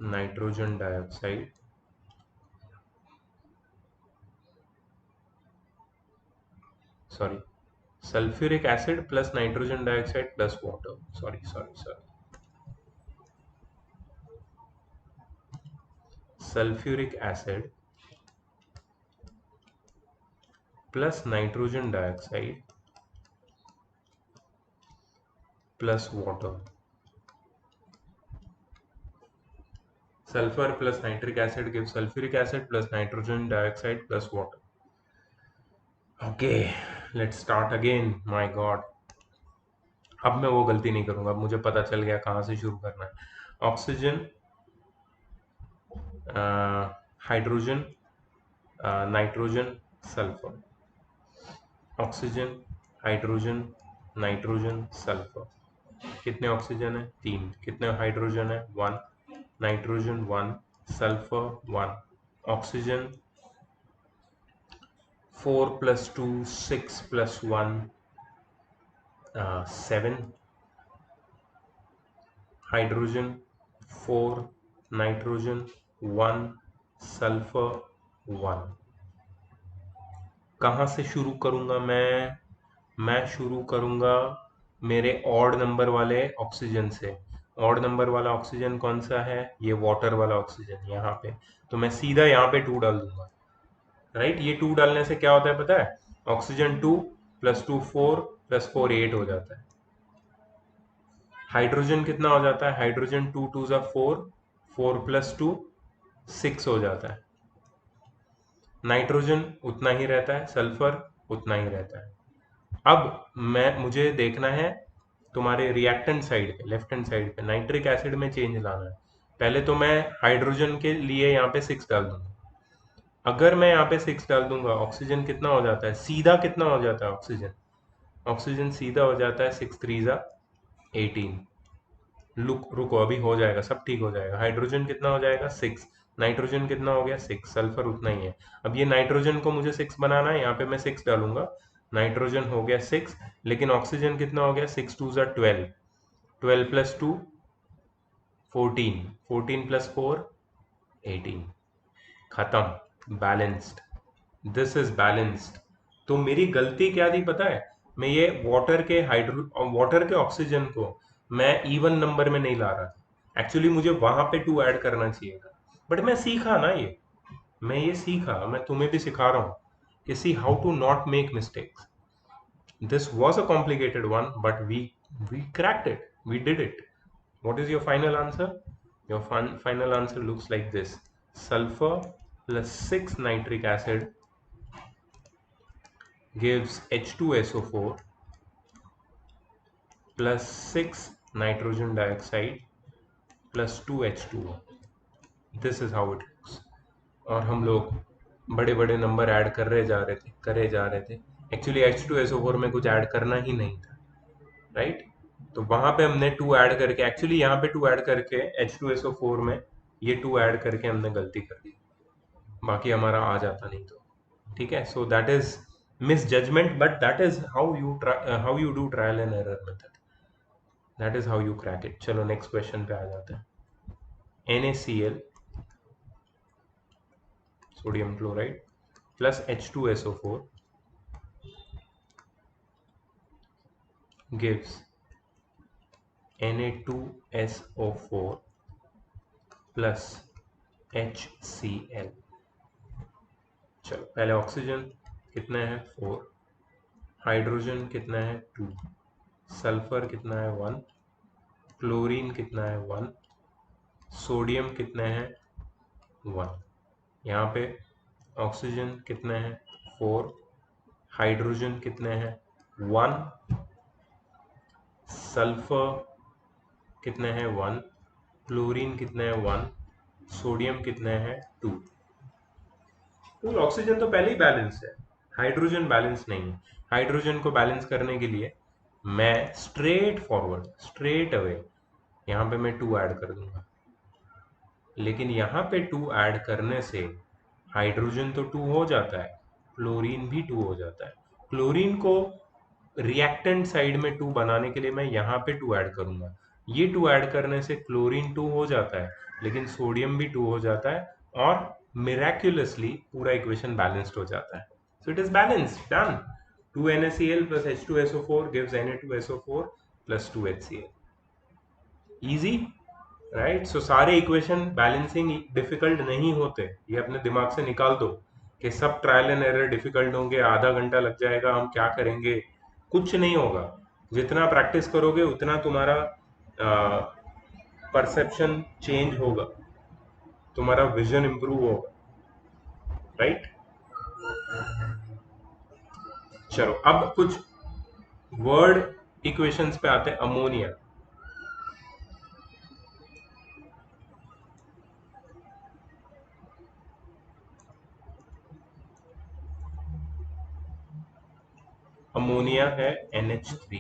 [SPEAKER 1] nitrogen dioxide sorry sulfuric acid plus nitrogen dioxide plus water. Sorry, sulfuric acid plus nitrogen dioxide plus water. Sulfur plus nitric acid gives sulfuric acid plus nitrogen dioxide plus water. Okay, let's start again. My god, अब मैं वो गलती नहीं करूंगा, अब मुझे पता चल गया कहाँ से शुरू करना है। Oxygen, hydrogen, nitrogen, sulphur. Oxygen, hydrogen, nitrogen, sulphur. कितने ऑक्सीजन है? 3। कितने हाइड्रोजन है? 1। Nitrogen 1, sulphur 1। Oxygen 4 + 2 6 + 1 7। Hydrogen 4, nitrogen 1, sulphur 1। कहाँ से शुरू करूंगा मैं शुरू करूंगा मेरे ऑड नंबर वाले ऑक्सीजन से। ऑड नंबर वाला ऑक्सीजन कौन सा है? ये वाटर वाला ऑक्सीजन यहाँ पे। तो मैं सीधा यहाँ पे 2 डाल दूंगा। राइट, ये 2 डालने से क्या होता है पता है? ऑक्सीजन 2 + 2 4 + 4 8 हो जाता है। हाइड्रोजन कितना हो जाता है? हाइड्रोजन 2 2 ज़ा 4, 4 + 2 6 हो जाता है। नाइट्रोजन उतना ही रहता है, सल्फर उतना ही रहता है। अब मुझे देखना है तुम्हारे रिएक्टेंट साइड पे, लेफ्ट हैंड साइड पे नाइट्रिक एसिड में चेंज लाना है। पहले तो मैं हाइड्रोजन के लिए यहाँ पे 6 डाल दूंगा। अगर मैं यहाँ पे 6 डाल दूंगा, ऑक्सीजन कितना हो जाता है? सीधा कितना हो जाता है ऑक्सीजन? ऑक्सीजन सीधा हो जाता है 6 3 ज़ा 18। रुको, अभी हो जाएगा, सब ठीक हो जाएगा। हाइड्रोजन कितना हो जाएगा? 6। नाइट्रोजन कितना हो गया? 6। सल्फर उतना ही है। अब ये नाइट्रोजन को मुझे 6 बनाना है, यहाँ पे मैं 6 डालूंगा। नाइट्रोजन हो गया 6, लेकिन ऑक्सीजन कितना हो गया? 6 2 ज़ा 12, 12 + 2 14, 14 + 4 18। खत्म, बैलेंस्ड। This is balanced. तो मेरी गलती क्या थी पता है? मैं ये वाटर के ऑक्सीजन को मैं इवन नंबर में नहीं ला रहा था। एक्चुअली मुझे वहां पे 2 ऐड करना चाहिए था, बट मैं सीखा ना ये। मैं ये सीखा, मैं तुम्हें भी सिखा रहा हूँ कि see how to not make mistakes. This was a complicated one, but we cracked it. We did it. What is your final answer? Your final answer looks like this: sulfur plus 6 nitric acid gives H2SO4 plus 6 nitrogen dioxide plus 2 H2O. This is how it looks. और हम लोग बड़े बड़े number add करे जा रहे थे। Actually H2SO4 में कुछ ऐड करना ही नहीं था, राइट? तो वहां पे हमने 2 ऐड करके, एक्चुअली यहाँ पे 2 ऐड करके H2SO4 में ये 2 ऐड करके हमने गलती कर दी। बाकी हमारा आ जाता नहीं तो। ठीक है, so that is misjudgement, but that is how you do trial and error method. That is how you crack it. चलो नेक्स्ट क्वेश्चन पे आ जाते हैं। NaCl, sodium chloride, plus H2SO4 gives Na2SO4 plus HCl। चलो पहले oxygen कितना है? 4। Hydrogen कितना है? 2। सल्फर कितना है? 1। क्लोरीन कितना है? 1। सोडियम कितना है? 1। यहाँ पे ऑक्सीजन कितना है? 4। हाइड्रोजन कितने हैं? 1। सल्फर कितने हैं? 1। क्लोरीन कितने हैं? 1। सोडियम कितने हैं? 2। तो ऑक्सीजन तो पहले ही बैलेंस है, हाइड्रोजन बैलेंस नहीं है। हाइड्रोजन को बैलेंस करने के लिए मैं स्ट्रेट अवे यहाँ पे मैं 2 ऐड कर दूंगा। लेकिन यहाँ पे 2 ऐड करने से हाइड्रोजन तो 2 हो जाता है, क्लोरीन भी 2 हो जाता है। क्लोरीन को रिएक्टेंट साइड में 2 बनाने के लिए मैं यहाँ पे 2 ऐड करूंगा। ये 2 ऐड करने से क्लोरीन 2 हो जाता है, लेकिन सोडियम भी 2 हो जाता है, और मिराक्युलसली पूरा इक्वेशन बैलेंस्ड हो जाता है। So it is balanced, done. 2NaCl plus H2SO4 gives Na2SO4 plus 2HCl. Easy, right? So सारे इक्वेशन बैलेंसिंग डिफिकल्ट नहीं होते, ये अपने दिमाग से निकाल दो कि सब ट्रायल एंड एरर डिफिकल्ट होंगे, आधा घंटा लग जाएगा, हम क्या करेंगे। कुछ नहीं होगा। जितना प्रैक्टिस करोगे उतना तुम्हारा परसेप्शन चेंज होगा, तुम्हारा विजन इंप्रूव होगा, राइट? चलो अब कुछ वर्ड इक्वेशंस पे आते हैं। अमोनिया, अमोनिया है NH3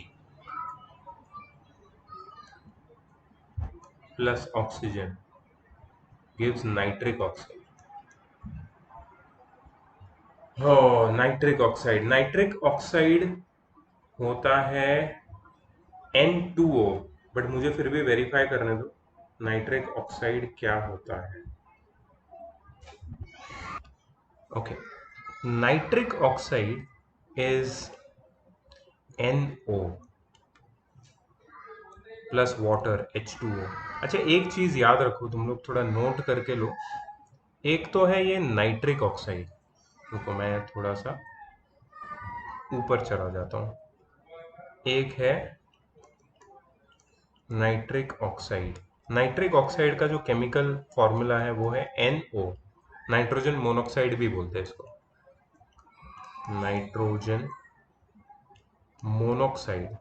[SPEAKER 1] plus oxygen gives nitric oxide. हो, नाइट्रिक ऑक्साइड, नाइट्रिक ऑक्साइड होता है N2O, बट मुझे फिर भी वेरीफाई करने दो नाइट्रिक ऑक्साइड क्या होता है। Okay, nitric oxide is NO plus water H2O। अच्छा, एक चीज याद रखो, तुम लोग थोड़ा नोट करके लो। एक तो है ये नाइट्रिक ऑक्साइड, रुको मैं थोड़ा सा ऊपर चला जाता हूँ। एक है नाइट्रिक ऑक्साइड। नाइट्रिक ऑक्साइड का जो केमिकल फॉर्मूला है वो है NO, नाइट्रोजन मोनोऑक्साइड भी बोलते हैं इसको, नाइट्रोजन मोनोऑक्साइड।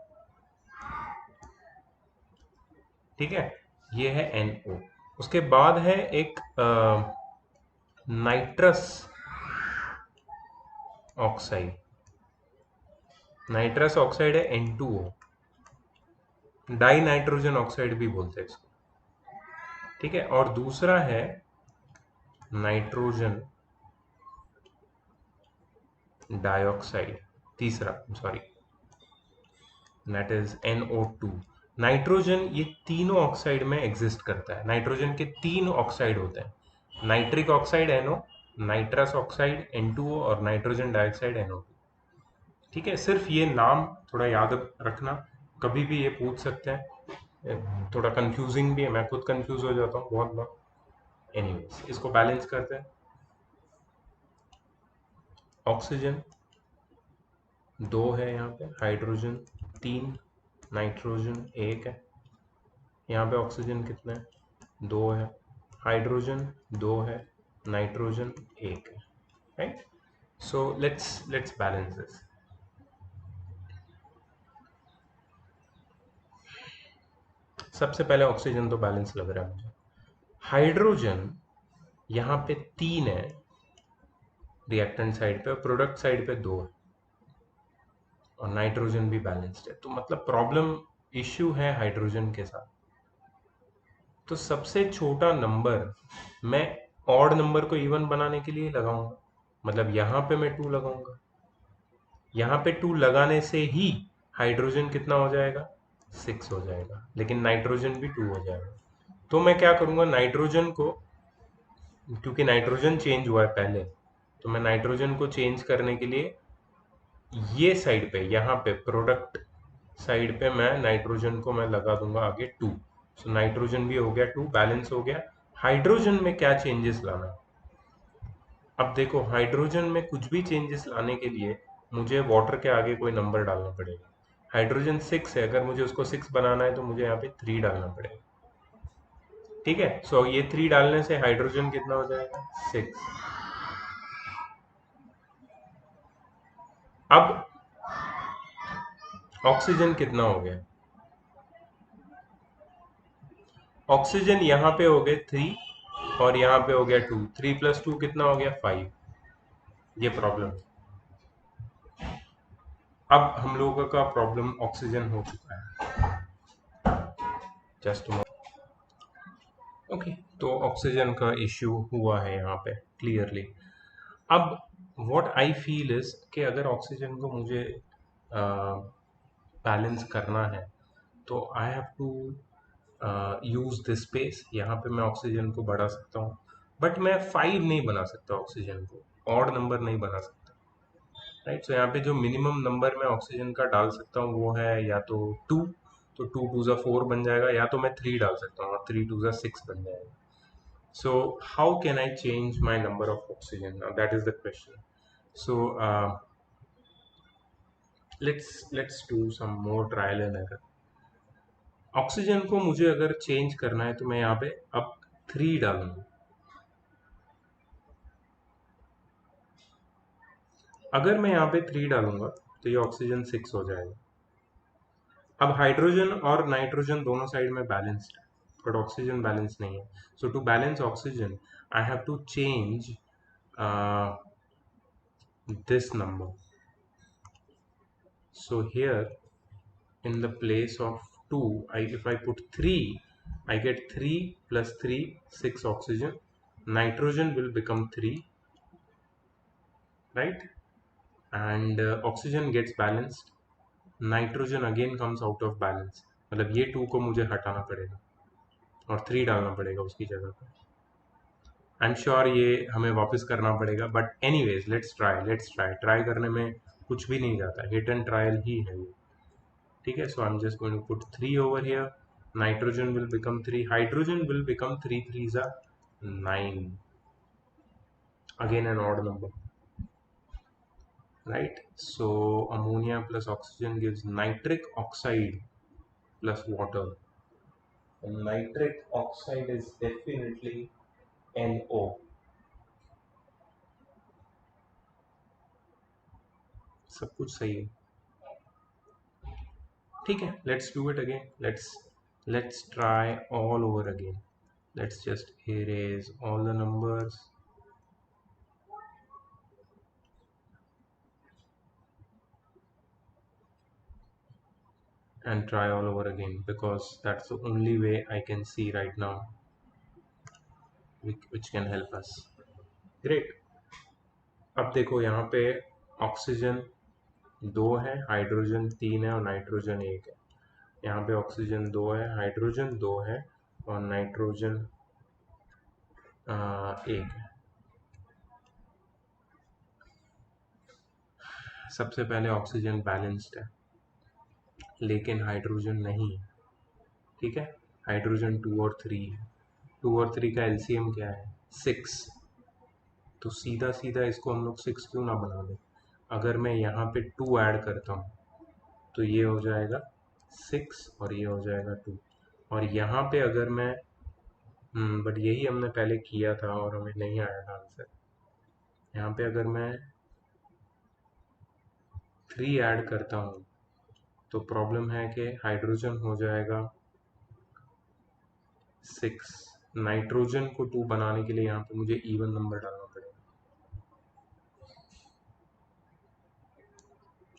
[SPEAKER 1] ठीक है, ये है NO। उसके बाद है एक नाइट्रस ऑक्साइड, नाइट्रस ऑक्साइड है N2O, डाई नाइट्रोजन ऑक्साइड भी बोलते हैं इसको। ठीक है, और दूसरा है नाइट्रोजन डाइऑक्साइड, तीसरा, sorry, that is NO2। Nitrogen ये तीनों ऑक्साइड में एग्जिस्ट करता है। नाइट्रोजन के तीन ऑक्साइड होते हैं, nitric oxide NO, nitrous oxide N2O और नाइट्रोजन डाइऑक्साइड NO2। ठीक है, सिर्फ ये नाम थोड़ा याद रखना, कभी भी ये पूछ सकते हैं। थोड़ा कंफ्यूजिंग भी है, मैं खुद कंफ्यूज हो जाता हूँ बहुत बार। एनीवेज, इसको बैलेंस करते हैं। ऑक्सीजन 2 है यहाँ पे, हाइड्रोजन 3, नाइट्रोजन 1 है। यहाँ पे ऑक्सीजन कितना है? 2 है, हाइड्रोजन 2 है, नाइट्रोजन 1 है। Right, so let's balance this. सबसे पहले ऑक्सीजन तो बैलेंस लग रहा है मुझे। हाइड्रोजन यहाँ पे 3 है रिएक्टेंट साइड पे, प्रोडक्ट साइड पे 2 है, और नाइट्रोजन भी बैलेंस्ड है। तो मतलब प्रॉब्लम, इश्यू है हाइड्रोजन के साथ। तो सबसे छोटा नंबर मैं ऑड नंबर को इवन बनाने के लिए लगाऊंगा, मतलब यहाँ पे मैं 2 लगाऊंगा। यहाँ पे 2 लगाने से ही हाइड्रोजन कितना हो जाएगा? 6 हो जाएगा, लेकिन नाइट्रोजन भी 2 हो जाएगा। तो मैं क्या करूंगा, नाइट्रोजन को, क्योंकि नाइट्रोजन चेंज हुआ है पहले, तो मैं नाइट्रोजन को चेंज करने के लिए ये साइड पे, यहाँ पे प्रोडक्ट साइड पे मैं नाइट्रोजन को मैं लगा दूंगा आगे 2। सो नाइट्रोजन भी हो गया 2, बैलेंस हो गया। हाइड्रोजन में क्या चेंजेस लाना है? अब देखो, हाइड्रोजन में कुछ भी चेंजेस लाने के लिए मुझे वाटर के आगे कोई नंबर डालना पड़ेगा। हाइड्रोजन 6 है, अगर मुझे उसको 6 बनाना है तो मुझे यहाँ पे 3 डालना पड़ेगा। ठीक है, सो ये 3 डालने से हाइड्रोजन कितना हो जाएगा? 6। अब ऑक्सीजन कितना हो गया? ऑक्सीजन यहाँ पे हो गए 3, और यहाँ पे हो गया 2, 3 प्लस 2 कितना हो गया? 5। ये प्रॉब्लम, अब हम लोगों का प्रॉब्लम ऑक्सीजन हो चुका है। जस्ट, ओके, तो ऑक्सीजन का इश्यू हुआ है यहाँ पे क्लियरली। अब व्हाट आई फील इज कि अगर ऑक्सीजन को मुझे बैलेंस करना है तो I have to use this space. यहाँ पे मैं ऑक्सीजन को बढ़ा सकता हूँ, बट मैं 5 नहीं बना सकता ऑक्सीजन को, ऑड नंबर नहीं बना सकता। राइट, सो यहाँ पे जो मिनिमम नंबर मैं ऑक्सीजन का डाल सकता हूँ वो है या तो 2, तो 2 टू ज़ा 4 बन जाएगा, या तो मैं 3 डाल सकता हूँ और 3 टू ज़ा 6 बन जाएगा। So how can I change my number of oxygen? Now that is the question. So let's do some more trial and error. Oxygen को मुझे अगर चेंज करना है तो मैं यहाँ पे अब 3 डालूंगा। अगर मैं यहाँ पे 3 डालूंगा तो ये ऑक्सीजन 6 हो जाएगा। अब हाइड्रोजन और नाइट्रोजन दोनों साइड में बैलेंस्ड है, बट ऑक्सीजन बैलेंस नहीं है. So to balance oxygen I have to change this number. So here in the place of 2, if I put 3, I get 3 plus 3, 6 oxygen. Nitrogen will become 3, right? And oxygen gets balanced. Nitrogen again comes out of balance. मतलब ये 2 को मुझे हटाना पड़ेगा और 3 डालना पड़ेगा उसकी जगह पे. आई एम श्योर ये हमें वापस करना पड़ेगा, बट एनीवेज लेट्स ट्राई करने में कुछ भी नहीं जाता, हिट एंड ट्रायल ही है ये. ठीक है. So I am just going to put 3 over here. Nitrogen will become 3, hydrogen will become 3 threes are 9, again an odd number, right? So ammonia plus oxygen gives nitric oxide plus water, and nitric oxide is definitely NO. सब कुछ सही है. ठीक है. Let's do it again. Let's try all over again. Let's just erase all the numbers. And try all over again, because that's the only way I can see right now which can help us. Great. अब देखो यहाँ पे oxygen 2 है, hydrogen 3 है और nitrogen 1 है. यहाँ पे ऑक्सीजन 2 है, हाइड्रोजन 2 है और नाइट्रोजन 1 है. सबसे पहले ऑक्सीजन बैलेंस्ड है लेकिन हाइड्रोजन नहीं है. ठीक है. हाइड्रोजन 2 और 3 है. 2 और 3 का एलसीएम क्या है? 6. तो सीधा सीधा इसको हम लोग 6 क्यों ना बना दें. अगर मैं यहाँ पे 2 ऐड करता हूँ तो ये हो जाएगा 6 और ये हो जाएगा 2. और यहाँ पे अगर मैं बट यही हमने पहले किया था और हमें नहीं आया था आंसर. यहाँ पे अगर मैं 3 ऐड करता हूँ तो प्रॉब्लम है कि हाइड्रोजन हो जाएगा 6. नाइट्रोजन को 2 बनाने के लिए यहाँ पे मुझे इवन नंबर डालना पड़ेगा.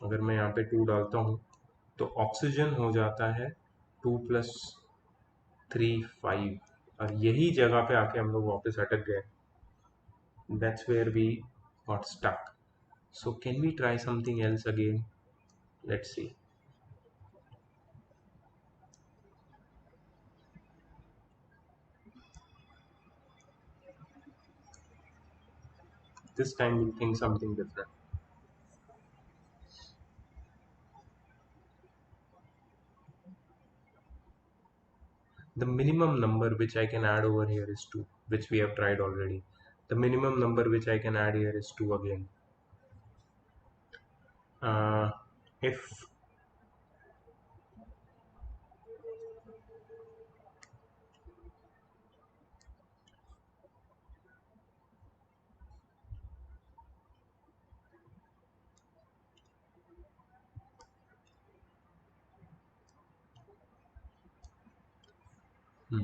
[SPEAKER 1] अगर मैं यहाँ पे 2 डालता हूँ तो ऑक्सीजन हो जाता है 2 प्लस 3 5. और यही जगह पे आके हम लोग वापस अटक गए. That's where we got stuck. So can we try something else again? Let's see. This time we'll think something different. The minimum number which I can add over here is 2, which we have tried already. The minimum number which I can add here is 2 again. If hmm,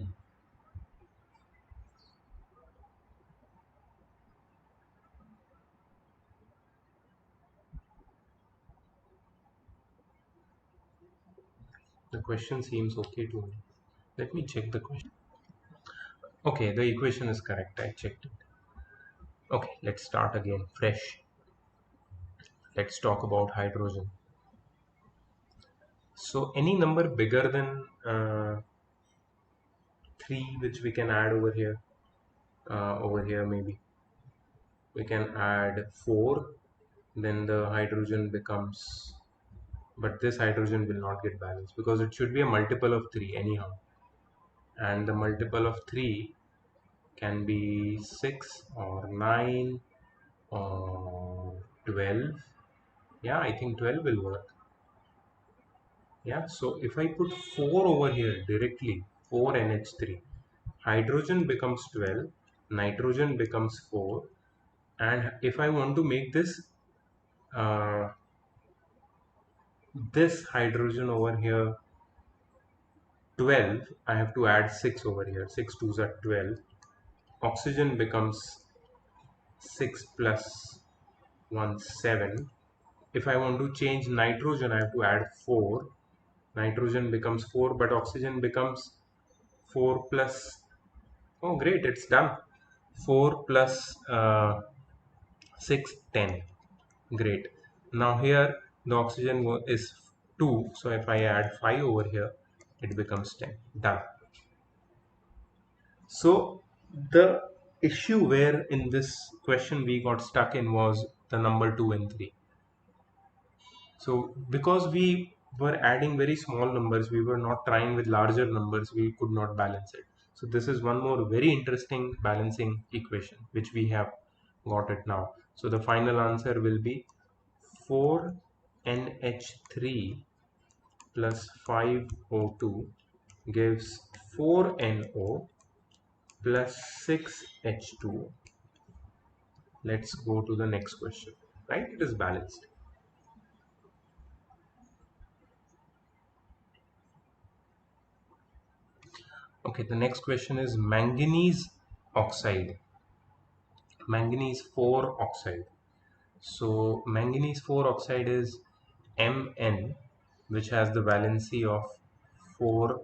[SPEAKER 1] the question seems okay to me. Let me check the question. Okay, the equation is correct. I checked it. Okay, let's start again fresh. Let's talk about hydrogen. So any number bigger than 3 which we can add over here maybe we can add 4, then the hydrogen becomes, but this hydrogen will not get balanced because it should be a multiple of 3 anyhow, and the multiple of 3 can be 6 or 9 or 12. Yeah, I think 12 will work. Yeah, so if I put 4 over here directly, 4 NH3, hydrogen becomes 12, nitrogen becomes 4, and if I want to make uh, this hydrogen over here 12, I have to add 6 over here. 6 twos are 12. Oxygen becomes 6 plus 1, 7. If I want to change nitrogen, I have to add 4. Nitrogen becomes 4, but oxygen becomes 4 plus. Oh, great, it's done. 4 plus 6, 10. Great. Now here the oxygen is 2, so if I add 5 over here, it becomes 10. Done. So the issue where in this question we got stuck in was the number 2 and 3. So because we were adding very small numbers, we were not trying with larger numbers, we could not balance it. So this is one more very interesting balancing equation which we have got it now. So the final answer will be 4NH3 plus 5O2 gives 4NO plus 6H2O. Let's go to the next question. Right? It is balanced. Okay, the next question is manganese oxide. Manganese 4 oxide. So manganese 4 oxide is Mn, which has the valency of 4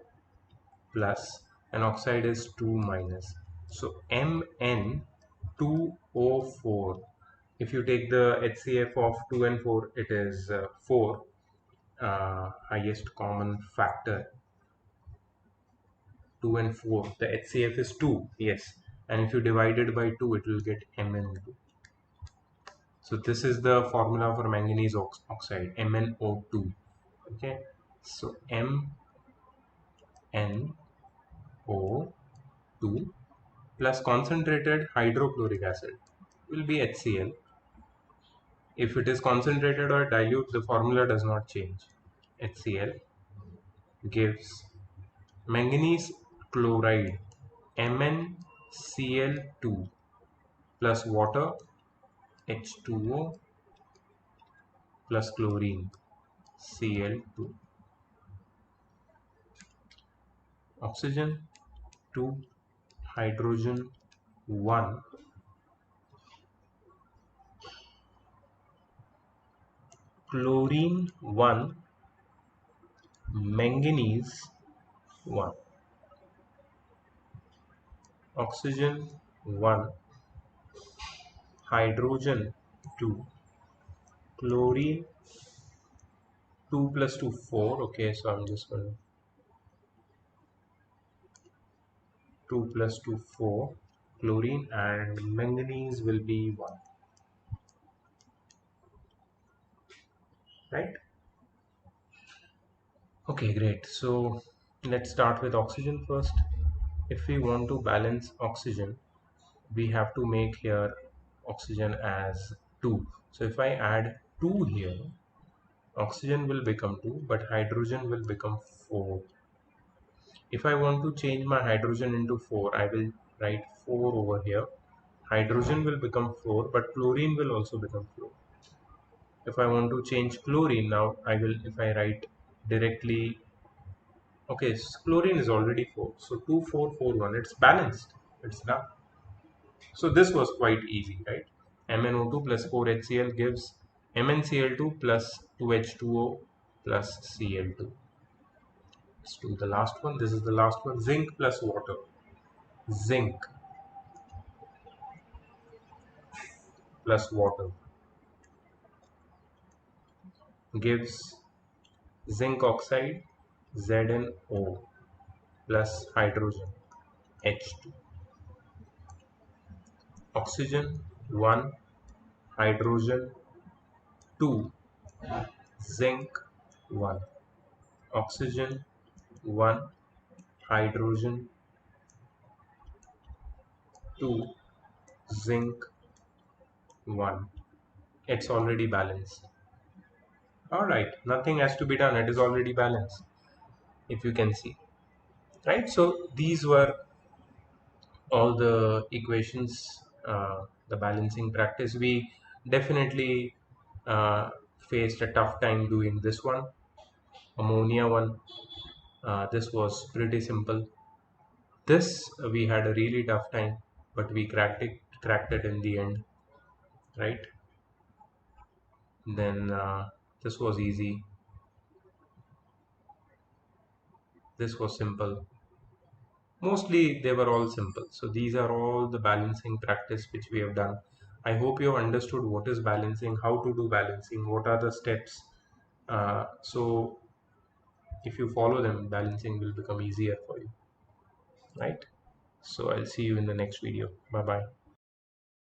[SPEAKER 1] plus, and oxide is 2 minus. So Mn2O4. If you take the HCF of 2 and 4, it is 4, highest common factor. 2 and 4, the HCF is 2, yes, and if you divide it by 2 it will get Mn2. So this is the formula for manganese oxide, MnO2. Okay, so MnO2 plus concentrated hydrochloric acid will be HCl. If it is concentrated or dilute, the formula does not change. HCl gives manganese chloride, MnCl2 plus water, H2O plus chlorine, Cl2. Oxygen 2, hydrogen 1, chlorine 1, manganese 1. Oxygen 1, hydrogen 2, chlorine 2 plus 2, 4. Okay, so I'm just going to 2 plus 2, 4. Chlorine and manganese will be 1. Right? Okay, great. So let's start with oxygen first. If we want to balance oxygen, we have to make here oxygen as 2. So if I add 2 here, oxygen will become 2, but hydrogen will become 4. If I want to change my hydrogen into 4, I will write 4 over here. Hydrogen will become 4, but chlorine will also become 4. If I want to change chlorine now, I will, if I write directly, okay, chlorine is already 4. So 2, 4, 4, 1, it's balanced. It's done. So this was quite easy, right? MnO2 plus 4HCl gives MnCl2 plus 2H2O plus Cl2. Let's do the last one. This is the last one. Zinc plus water. Zinc plus water gives zinc oxide ZnO plus hydrogen H2. Oxygen 1, hydrogen 2, zinc 1. Oxygen 1, hydrogen 2, zinc 1. It's already balanced. Alright, nothing has to be done. It is already balanced, if you can see. Right, so these were all the equations, the balancing practice. We definitely faced a tough time doing this one, ammonia one. This was pretty simple. This we had a really tough time, but we cracked it in the end, right? Then this was easy. This was simple. Mostly they were all simple. So these are all the balancing practice which we have done. I hope you have understood what is balancing, how to do balancing, what are the steps. So if you follow them, balancing will become easier for you, right? So I'll see you in the next video. Bye bye.